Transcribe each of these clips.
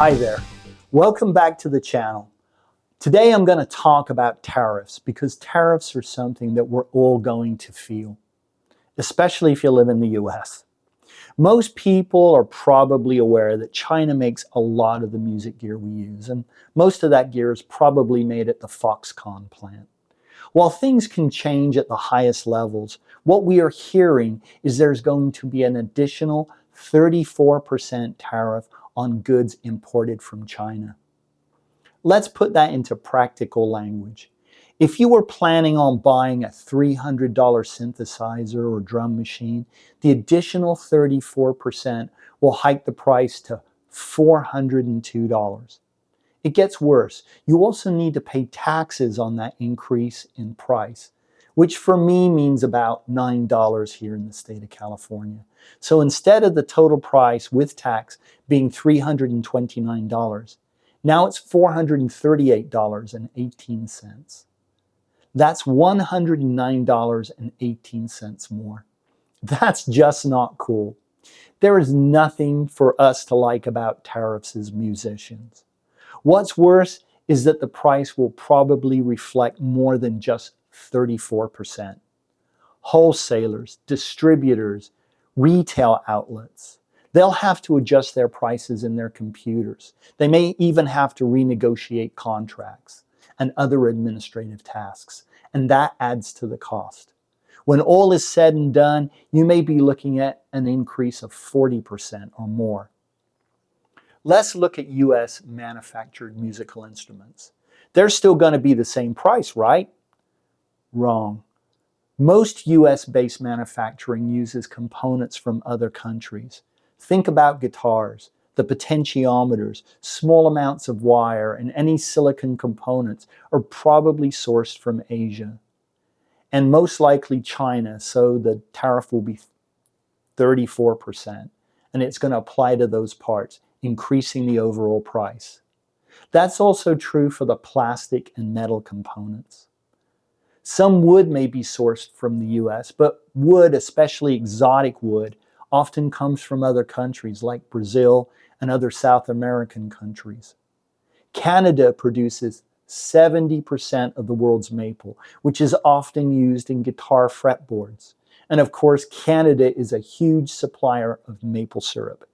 Hi there. Welcome back to the channel. Today I'm going to talk about tariffs because tariffs are something that we're all going to feel, especially if you live in the US. Most people are probably aware that China makes a lot of the music gear we use, and most of that gear is probably made at the Foxconn plant. While things can change at the highest levels, what we are hearing is there's going to be an additional 34% tariff on goods imported from China. Let's put that into practical language. If you were planning on buying a $300 synthesizer or drum machine, the additional 34% will hike the price to $402. It gets worse. You also need to pay taxes on that increase in price, which for me means about $9 here in the state of California. So instead of the total price with tax being $329, now it's $438.18. That's $109.18 more. That's just not cool. There is nothing for us to like about tariffs as musicians. What's worse is that the price will probably reflect more than just 34%. Wholesalers, distributors, retail outlets, they'll have to adjust their prices in their computers. They may even have to renegotiate contracts and other administrative tasks, and that adds to the cost. When all is said and done, you may be looking at an increase of 40% or more. Let's look at US manufactured musical instruments. They're still going to be the same price, right? Wrong. Most US-based manufacturing uses components from other countries. Think about guitars, the potentiometers, small amounts of wire, and any silicon components are probably sourced from Asia. And most likely China, so the tariff will be 34%, and it's going to apply to those parts, increasing the overall price. That's also true for the plastic and metal components. Some wood may be sourced from the US, but wood, especially exotic wood, often comes from other countries like Brazil and other South American countries. Canada produces 70% of the world's maple, which is often used in guitar fretboards. And of course, Canada is a huge supplier of maple syrup.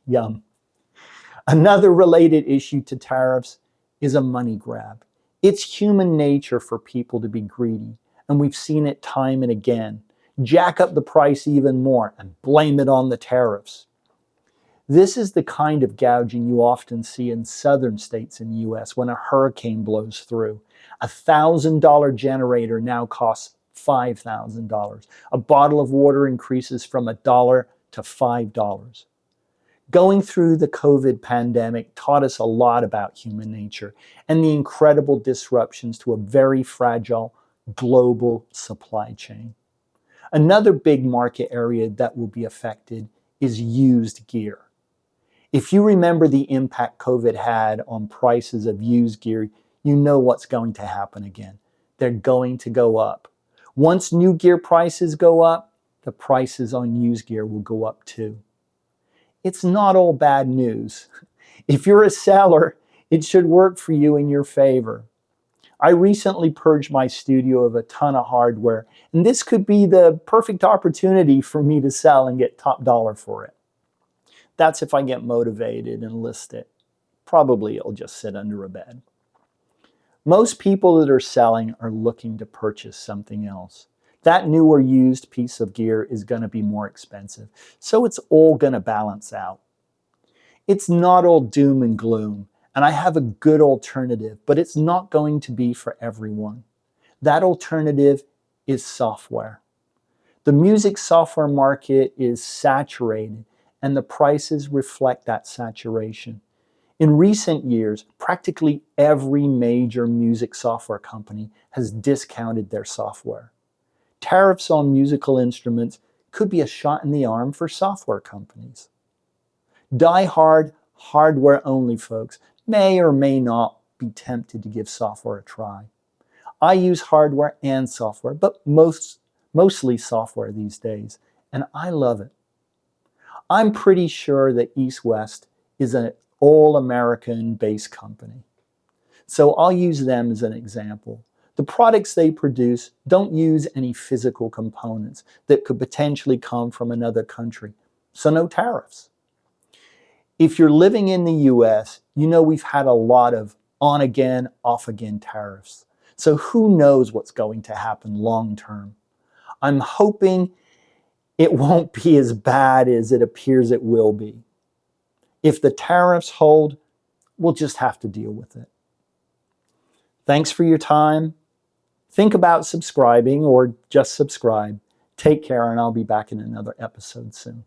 Yum. Another related issue to tariffs is a money grab. It's human nature for people to be greedy, and we've seen it time and again. Jack up the price even more and blame it on the tariffs. This is the kind of gouging you often see in southern states in the US when a hurricane blows through. A $1,000 generator now costs $5,000. A bottle of water increases from $1 to $5. Going through the COVID pandemic taught us a lot about human nature and the incredible disruptions to a very fragile global supply chain. Another big market area that will be affected is used gear. If you remember the impact COVID had on prices of used gear, you know what's going to happen again. They're going to go up. Once new gear prices go up, the prices on used gear will go up too. It's not all bad news. If you're a seller, it should work for you in your favor. I recently purged my studio of a ton of hardware, and this could be the perfect opportunity for me to sell and get top dollar for it. That's if I get motivated and list it. Probably it'll just sit under a bed. Most people that are selling are looking to purchase something else. That new or used piece of gear is going to be more expensive, so it's all going to balance out. It's not all doom and gloom, and I have a good alternative, but it's not going to be for everyone. That alternative is software. The music software market is saturated, and the prices reflect that saturation. In recent years, practically every major music software company has discounted their software. Tariffs on musical instruments could be a shot in the arm for software companies. Die-hard, hardware-only folks may or may not be tempted to give software a try. I use hardware and software, but mostly software these days, and I love it. I'm pretty sure that East West is a all American-based company. So I'll use them as an example. The products they produce don't use any physical components that could potentially come from another country, so no tariffs. If you're living in the US, you know we've had a lot of on-again, off-again tariffs. So who knows what's going to happen long term? I'm hoping it won't be as bad as it appears it will be. If the tariffs hold, we'll just have to deal with it. Thanks for your time. Think about subscribing or just subscribe. Take care, and I'll be back in another episode soon.